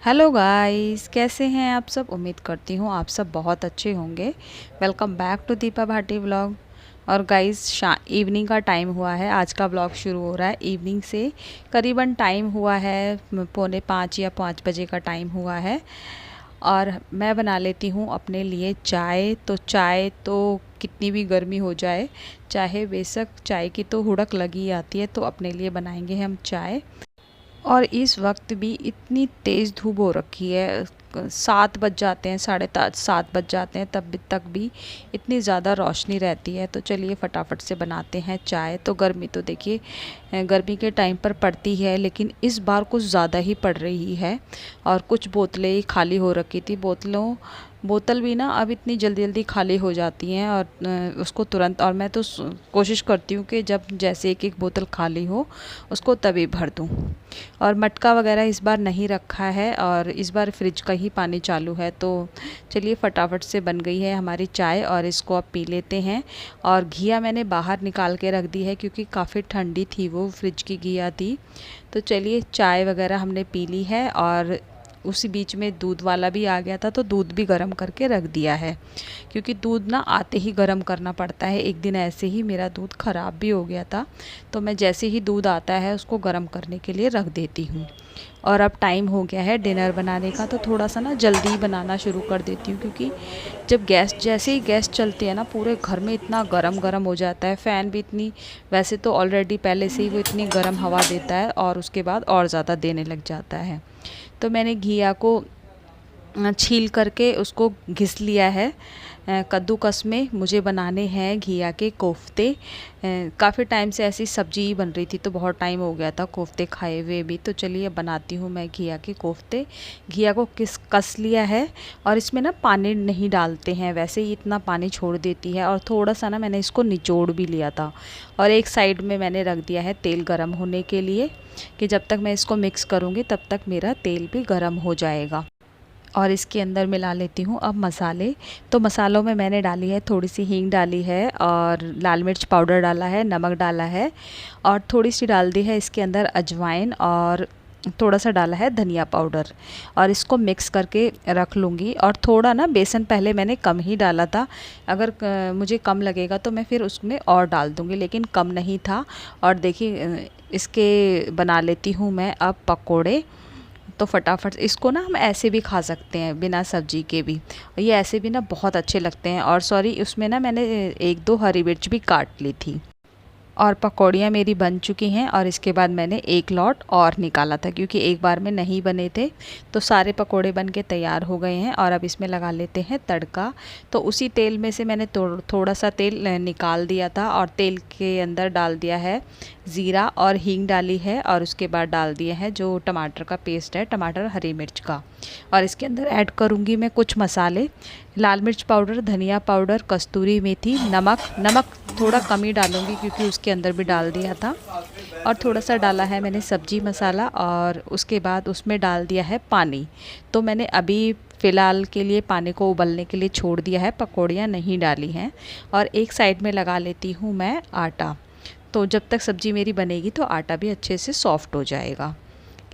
Hello guys, कैसे हैं आप सब। उम्मीद करती हूँ आप सब बहुत अच्छे होंगे। Welcome back to Deepa Bhati vlog. और गाइस, इवनिंग का टाइम हुआ है। आज का व्लॉग शुरू हो रहा है इवनिंग से। करीबन टाइम हुआ है 4:45 या 5 बजे का टाइम हुआ है। और मैं बना लेती हूँ अपने लिए चाय। तो चाय तो कितनी भी गर्मी हो जाए, चाहे बेशक चाय की तो हुड़क लगी आती है, तो अपने लिए बनाएंगे हम चाय। और इस वक्त भी इतनी तेज़ धूप हो रखी है, 7 बज जाते हैं, 7:30 बज जाते हैं, तब तक भी इतनी ज़्यादा रोशनी रहती है। तो चलिए फटाफट से बनाते हैं चाय। तो गर्मी तो देखिए गर्मी के टाइम पर पड़ती है, लेकिन इस बार कुछ ज़्यादा ही पड़ रही है। और कुछ बोतलें खाली हो रखी थी। बोतल भी ना अब इतनी जल्दी जल्दी खाली हो जाती हैं, और उसको तुरंत, और मैं तो कोशिश करती हूँ कि जब जैसे एक एक बोतल खाली हो उसको तभी भर दूँ। और मटका वगैरह इस बार नहीं रखा है, और इस बार फ्रिज का ही पानी चालू है। तो चलिए फटाफट से बन गई है हमारी चाय, और इसको अब पी लेते हैं। और घिया मैंने बाहर निकाल के रख दी है, क्योंकि काफ़ी ठंडी थी, वो फ्रिज की घिया थी। तो चलिए चाय वगैरह हमने पी ली है, और उसी बीच में दूध वाला भी आ गया था, तो दूध भी गर्म करके रख दिया है। क्योंकि दूध ना आते ही गर्म करना पड़ता है। एक दिन ऐसे ही मेरा दूध ख़राब भी हो गया था, तो मैं जैसे ही दूध आता है उसको गर्म करने के लिए रख देती हूँ। और अब टाइम हो गया है डिनर बनाने का, तो थोड़ा सा ना जल्दी बनाना शुरू कर देती हूँ। क्योंकि जब जैसे ही गैस चलती है ना, पूरे घर में इतना गरम गरम हो जाता है। फ़ैन भी इतनी, वैसे तो ऑलरेडी पहले से ही वो इतनी गर्म हवा देता है, और उसके बाद और ज़्यादा देने लग जाता है। तो मैंने घिया को छील करके उसको घिस लिया है। कद्दूकस में मुझे बनाने हैं घिया के कोफ्ते। काफ़ी टाइम से ऐसी सब्जी ही बन रही थी, तो बहुत टाइम हो गया था कोफ्ते खाए हुए भी। तो चलिए बनाती हूँ मैं घिया के कोफ्ते। घिया को कस लिया है, और इसमें ना पानी नहीं डालते हैं, वैसे ही इतना पानी छोड़ देती है। और थोड़ा सा ना मैंने इसको निचोड़ भी लिया था, और एक साइड में मैंने रख दिया है तेल गरम होने के लिए, कि जब तक मैं इसको मिक्स करूँगी तब तक मेरा तेल भी गरम हो जाएगा। और इसके अंदर मिला लेती हूँ अब मसाले। तो मसालों में मैंने डाली है, थोड़ी सी हींग डाली है, और लाल मिर्च पाउडर डाला है, नमक डाला है, और थोड़ी सी डाल दी है इसके अंदर अजवाइन, और थोड़ा सा डाला है धनिया पाउडर। और इसको मिक्स करके रख लूँगी। और थोड़ा ना बेसन पहले मैंने कम ही डाला था, अगर मुझे कम लगेगा तो मैं फिर उसमें और डाल दूँगी, लेकिन कम नहीं था। और देखिए इसके बना लेती हूँ मैं अब पकोड़े। तो फटाफट इसको ना हम ऐसे भी खा सकते हैं बिना सब्जी के भी, ये ऐसे भी ना बहुत अच्छे लगते हैं। और सॉरी, उसमें ना मैंने एक दो हरी मिर्च भी काट ली थी। और पकौड़ियाँ मेरी बन चुकी हैं, और इसके बाद मैंने एक लॉट और निकाला था, क्योंकि एक बार में नहीं बने थे। तो सारे पकोड़े बन के तैयार हो गए हैं, और अब इसमें लगा लेते हैं तड़का। तो उसी तेल में से मैंने थोड़ा सा तेल निकाल दिया था, और तेल के अंदर डाल दिया है ज़ीरा, और हींग डाली है, और उसके बाद डाल दिए हैं जो टमाटर का पेस्ट है, टमाटर हरी मिर्च का। और इसके अंदर ऐड करूँगी मैं कुछ मसाले, लाल मिर्च पाउडर, धनिया पाउडर, कस्तूरी मेथी, नमक थोड़ा कम ही डालूँगी, क्योंकि उसके अंदर भी डाल दिया था। और थोड़ा सा डाला है मैंने सब्जी मसाला, और उसके बाद उसमें डाल दिया है पानी। तो मैंने अभी फ़िलहाल के लिए पानी को उबलने के लिए छोड़ दिया है, पकौड़ियाँ नहीं डाली हैं। और एक साइड में लगा लेती हूँ मैं आटा। तो जब तक सब्ज़ी मेरी बनेगी तो आटा भी अच्छे से सॉफ़्ट हो जाएगा।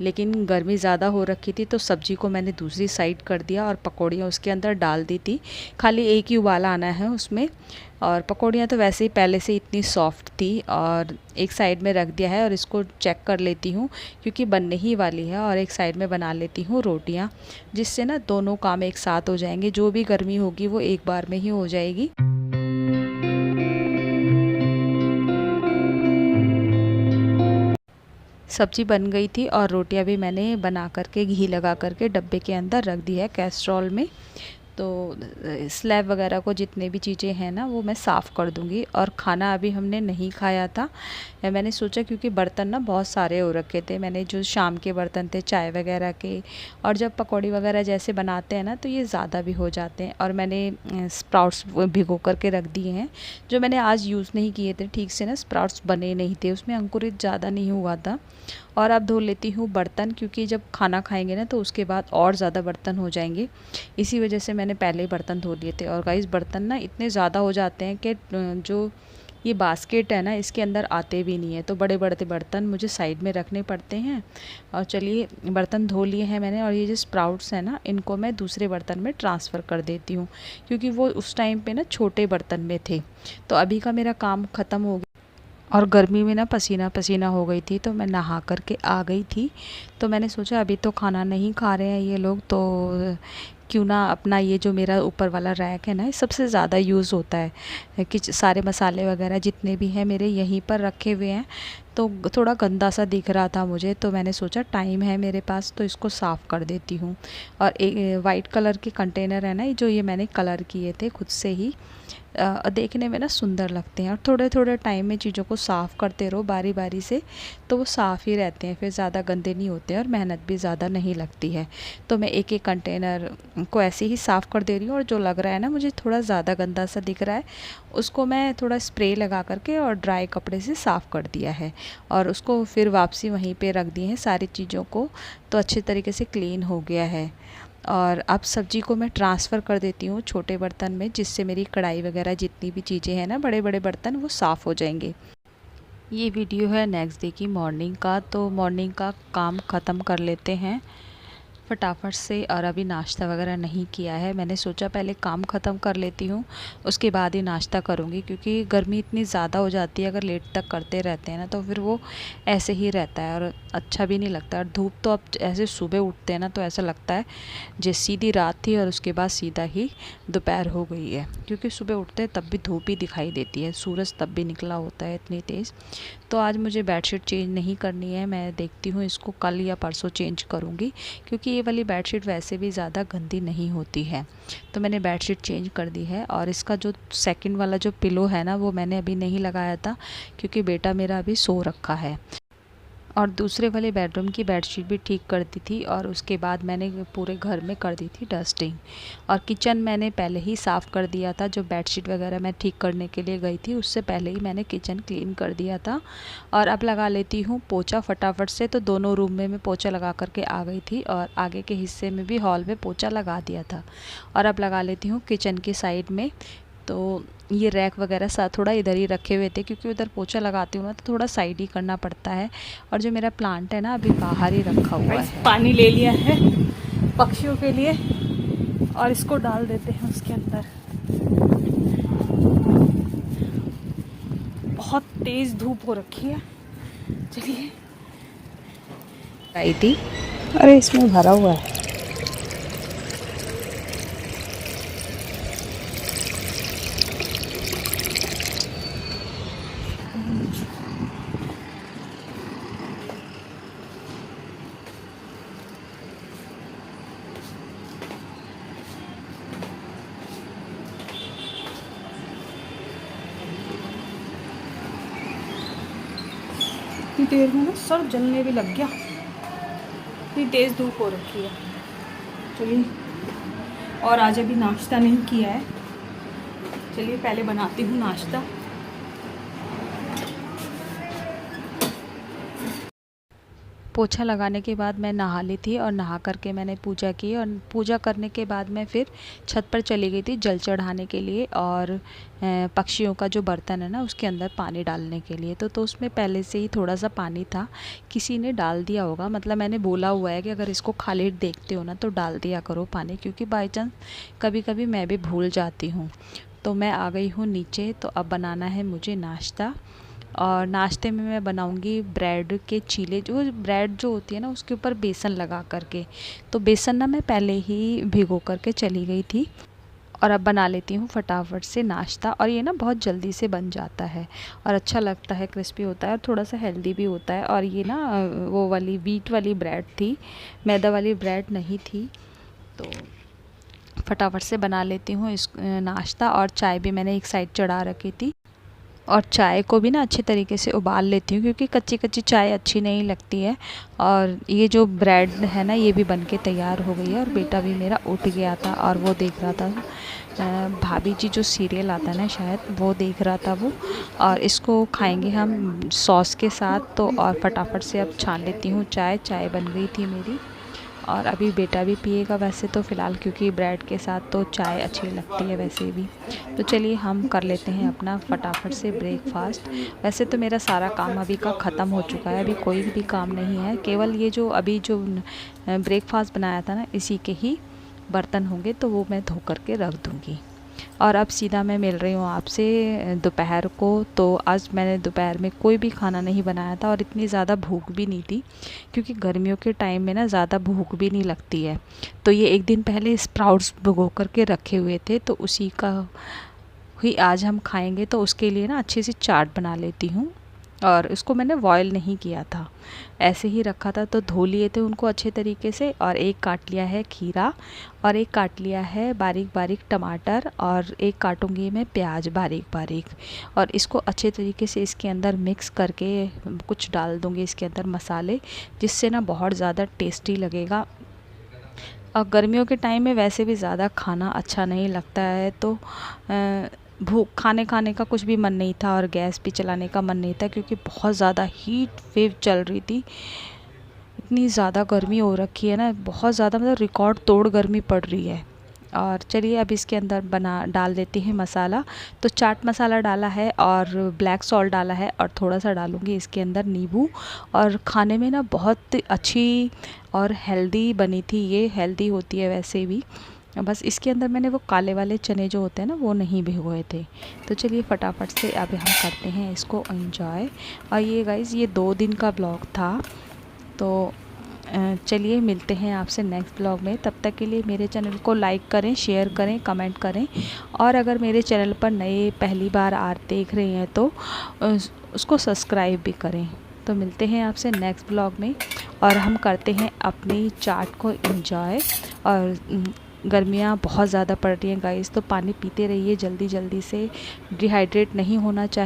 लेकिन गर्मी ज़्यादा हो रखी थी, तो सब्ज़ी को मैंने दूसरी साइड कर दिया, और पकौड़ियाँ उसके अंदर डाल दी थी। खाली एक ही उबाला आना है उसमें। और पकौड़ियाँ तो वैसे ही पहले से इतनी सॉफ्ट थी, और एक साइड में रख दिया है। और इसको चेक कर लेती हूँ, क्योंकि बनने ही वाली है। और एक साइड में बना लेती हूँ रोटियाँ, जिससे ना दोनों काम एक साथ हो जाएंगे। जो भी गर्मी होगी वो एक बार में ही हो जाएगी। सब्ज़ी बन गई थी, और रोटियां भी मैंने बना करके घी लगा करके डब्बे के अंदर रख दी है कैस्ट्रॉल में। तो स्लैब वगैरह को जितने भी चीज़ें हैं ना, वो मैं साफ़ कर दूँगी। और खाना अभी हमने नहीं खाया था। मैंने सोचा, क्योंकि बर्तन ना बहुत सारे हो रखे थे, मैंने जो शाम के बर्तन थे चाय वगैरह के, और जब पकौड़ी वगैरह जैसे बनाते हैं ना, तो ये ज़्यादा भी हो जाते हैं। और मैंने स्प्राउट्स भिगो करके रख दिए हैं, जो मैंने आज यूज़ नहीं किए थे ठीक से ना, स्प्राउट्स बने नहीं थे, उसमें अंकुरित ज़्यादा नहीं हुआ था। और अब धो लेती हूँ बर्तन, क्योंकि जब खाना खाएंगे ना, तो उसके बाद और ज़्यादा बर्तन हो जाएंगे। इसी वजह से मैंने पहले ही बर्तन धो लिए थे। और गाइस, बर्तन ना इतने ज़्यादा हो जाते हैं कि जो ये बास्केट है ना, इसके अंदर आते भी नहीं है, तो बड़े बड़े बर्तन मुझे साइड में रखने पड़ते हैं। और चलिए बर्तन धो लिए हैं मैंने, और ये जो स्प्राउट्स हैं ना, इनको मैं दूसरे बर्तन में ट्रांसफ़र कर देती हूँ, क्योंकि वो उस टाइम पे ना छोटे बर्तन में थे। तो अभी का मेरा काम ख़त्म हो गया, और गर्मी में ना पसीना पसीना हो गई थी, तो मैं नहा कर के आ गई थी। तो मैंने सोचा अभी तो खाना नहीं खा रहे हैं ये लोग, तो क्यों ना अपना ये जो मेरा ऊपर वाला रैक है ना, ये सबसे ज़्यादा यूज़ होता है कि सारे मसाले वगैरह जितने भी हैं मेरे यहीं पर रखे हुए हैं। तो थोड़ा गंदा सा दिख रहा था मुझे, तो मैंने सोचा टाइम है मेरे पास तो इसको साफ़ कर देती हूँ। और एक वाइट कलर के कंटेनर है ना, जो ये मैंने कलर किए थे खुद से ही, देखने में ना सुंदर लगते हैं। और थोड़े थोड़े टाइम में चीज़ों को साफ़ करते रहो बारी बारी से, तो वो साफ़ ही रहते हैं, फिर ज़्यादा गंदे नहीं होते हैं और मेहनत भी ज़्यादा नहीं लगती है। तो मैं एक एक कंटेनर को ऐसे ही साफ़ कर दे रही हूँ। और जो लग रहा है ना मुझे थोड़ा ज़्यादा गंदा सा दिख रहा है, उसको मैं थोड़ा स्प्रे लगा करके और ड्राई कपड़े से साफ़ कर दिया है, और उसको फिर वापसी वहीं पे रख दी है सारी चीज़ों को, तो अच्छे तरीके से क्लीन हो गया है। और अब सब्ज़ी को मैं ट्रांसफ़र कर देती हूँ छोटे बर्तन में, जिससे मेरी कढ़ाई वगैरह जितनी भी चीज़ें हैं ना, बड़े बड़े बर्तन वो साफ़ हो जाएंगे। ये वीडियो है नेक्स्ट डे की मॉर्निंग का, तो मॉर्निंग का काम ख़त्म कर लेते हैं फटाफट से। और अभी नाश्ता वगैरह नहीं किया है, मैंने सोचा पहले काम ख़त्म कर लेती हूँ, उसके बाद ही नाश्ता करूँगी, क्योंकि गर्मी इतनी ज़्यादा हो जाती है अगर लेट तक करते रहते हैं ना, तो फिर वो ऐसे ही रहता है और अच्छा भी नहीं लगता। और धूप तो अब ऐसे सुबह उठते हैं ना, तो ऐसा लगता है जैसे सीधी रात थी और उसके बाद सीधा ही दोपहर हो गई है, क्योंकि सुबह उठते हैं तब भी धूप ही दिखाई देती है, सूरज तब भी निकला होता है इतनी तेज़। तो आज मुझे बेडशीट चेंज नहीं करनी है, मैं देखती हूँ इसको कल या परसों चेंज करूँगी, क्योंकि ये वाली बेडशीट वैसे भी ज़्यादा गंदी नहीं होती है। तो मैंने बेडशीट चेंज कर दी है। और इसका जो सेकंड वाला जो पिलो है ना, वो मैंने अभी नहीं लगाया था, क्योंकि बेटा मेरा अभी सो रखा है। और दूसरे वाले बेडरूम की बेडशीट भी ठीक कर दी थी, और उसके बाद मैंने पूरे घर में कर दी थी डस्टिंग। और किचन मैंने पहले ही साफ़ कर दिया था, जो बेडशीट वगैरह मैं ठीक करने के लिए गई थी उससे पहले ही मैंने किचन क्लीन कर दिया था। और अब लगा लेती हूँ पोछा फटाफट से। तो दोनों रूम में मैं पोछा लगा करके आ गई थी, और आगे के हिस्से में भी हॉल में पोछा लगा दिया था। और अब लगा लेती हूँ किचन की साइड में। तो ये रैक वगैरह साथ थोड़ा इधर ही रखे हुए थे, क्योंकि उधर पोछा लगाती हूँ ना, तो थोड़ा साइड ही करना पड़ता है। और जो मेरा प्लांट है ना, अभी बाहर ही रखा हुआ है। पानी ले लिया है पक्षियों के लिए, और इसको डाल देते हैं उसके अंदर। बहुत तेज़ धूप हो रखी है। चलिए, आई थी, अरे इसमें भरा हुआ है। इतनी देर में ना सर जलने भी लग गया, इतनी तेज़ धूप हो रखी है। चलिए, और आज अभी नाश्ता नहीं किया है, चलिए पहले बनाती हूँ नाश्ता। पोछा लगाने के बाद मैं नहा ली थी, और नहा करके मैंने पूजा की, और पूजा करने के बाद मैं फिर छत पर चली गई थी जल चढ़ाने के लिए, और पक्षियों का जो बर्तन है ना, उसके अंदर पानी डालने के लिए। तो उसमें पहले से ही थोड़ा सा पानी था, किसी ने डाल दिया होगा, मतलब मैंने बोला हुआ है कि अगर इसको खाली देखते हो ना तो डाल दिया करो पानी, क्योंकि बाई चांस कभी कभी मैं भी भूल जाती हूँ। तो मैं आ गई हूँ नीचे। तो अब बनाना है मुझे नाश्ता, और नाश्ते में मैं बनाऊंगी ब्रेड के चीले। जो ब्रेड जो होती है ना, उसके ऊपर बेसन लगा करके। तो बेसन ना मैं पहले ही भिगो करके चली गई थी, और अब बना लेती हूँ फटाफट से नाश्ता। और ये ना बहुत जल्दी से बन जाता है, और अच्छा लगता है, क्रिस्पी होता है, और थोड़ा सा हेल्दी भी होता है। और ये ना वो वाली व्हीट वाली ब्रेड थी, मैदा वाली ब्रेड नहीं थी। तो फटाफट से बना लेती हूँ इस नाश्ता। और चाय भी मैंने एक साइड चढ़ा रखी थी, और चाय को भी ना अच्छे तरीके से उबाल लेती हूँ, क्योंकि कच्ची कच्ची चाय अच्छी नहीं लगती है। और ये जो ब्रेड है ना, ये भी बनके तैयार हो गई है, और बेटा भी मेरा उठ गया था, और वो देख रहा था भाभी जी जो सीरियल आता है ना, शायद वो देख रहा था वो। और इसको खाएंगे हम सॉस के साथ। तो और फटाफट से अब छान लेती हूँ चाय। चाय बन गई थी मेरी, और अभी बेटा भी पिएगा वैसे तो फ़िलहाल, क्योंकि ब्रेड के साथ तो चाय अच्छी लगती है वैसे भी। तो चलिए हम कर लेते हैं अपना फटाफट से ब्रेकफास्ट। वैसे तो मेरा सारा काम अभी का ख़त्म हो चुका है, अभी कोई भी काम नहीं है, केवल ये जो अभी जो ब्रेकफास्ट बनाया था ना, इसी के ही बर्तन होंगे तो वो मैं धो कर के रख दूँगी। और अब सीधा मैं मिल रही हूँ आपसे दोपहर को। तो आज मैंने दोपहर में कोई भी खाना नहीं बनाया था और इतनी ज़्यादा भूख भी नहीं थी, क्योंकि गर्मियों के टाइम में ना ज़्यादा भूख भी नहीं लगती है। तो ये एक दिन पहले स्प्राउट्स भिगो करके रखे हुए थे, तो उसी का ही आज हम खाएंगे। तो उसके लिए ना अच्छी सी चाट बना लेती हूँ। और इसको मैंने बॉयल नहीं किया था, ऐसे ही रखा था। तो धो लिए थे उनको अच्छे तरीके से, और एक काट लिया है खीरा, और एक काट लिया है बारीक बारीक टमाटर, और एक काटूंगी मैं प्याज बारीक बारीक। और इसको अच्छे तरीके से इसके अंदर मिक्स करके कुछ डाल दूँगी इसके अंदर मसाले, जिससे ना बहुत ज़्यादा टेस्टी लगेगा। और गर्मियों के टाइम में वैसे भी ज़्यादा खाना अच्छा नहीं लगता है, तो भूख खाने का कुछ भी मन नहीं था, और गैस भी चलाने का मन नहीं था, क्योंकि बहुत ज़्यादा हीट वेव चल रही थी। इतनी ज़्यादा गर्मी हो रखी है ना, बहुत ज़्यादा, मतलब रिकॉर्ड तोड़ गर्मी पड़ रही है। और चलिए अब इसके अंदर डाल देती हैं मसाला। तो चाट मसाला डाला है, और ब्लैक सॉल्ट डाला है, और थोड़ा सा डालूँगी इसके अंदर नींबू। और खाने में ना बहुत अच्छी और हेल्दी बनी थी, ये हेल्दी होती है वैसे भी। बस इसके अंदर मैंने वो काले वाले चने जो होते हैं ना, वो नहीं भिगोए थे। तो चलिए फटाफट से अब हम करते हैं इसको एंजॉय। और ये गाइज़, ये 2 दिन का ब्लॉग था। तो चलिए मिलते हैं आपसे नेक्स्ट ब्लॉग में। तब तक के लिए मेरे चैनल को लाइक करें, शेयर करें, कमेंट करें। और अगर मेरे चैनल पर नए पहली बार देख रहे हैं तो उसको सब्सक्राइब भी करें। तो मिलते हैं आपसे नेक्स्ट ब्लॉग में, और हम करते हैं अपनी चाट को एंजॉय। और गर्मियाँ बहुत ज़्यादा पड़ रही हैं गाइस, तो पानी पीते रहिए जल्दी जल्दी से, डिहाइड्रेट नहीं होना चाहिए।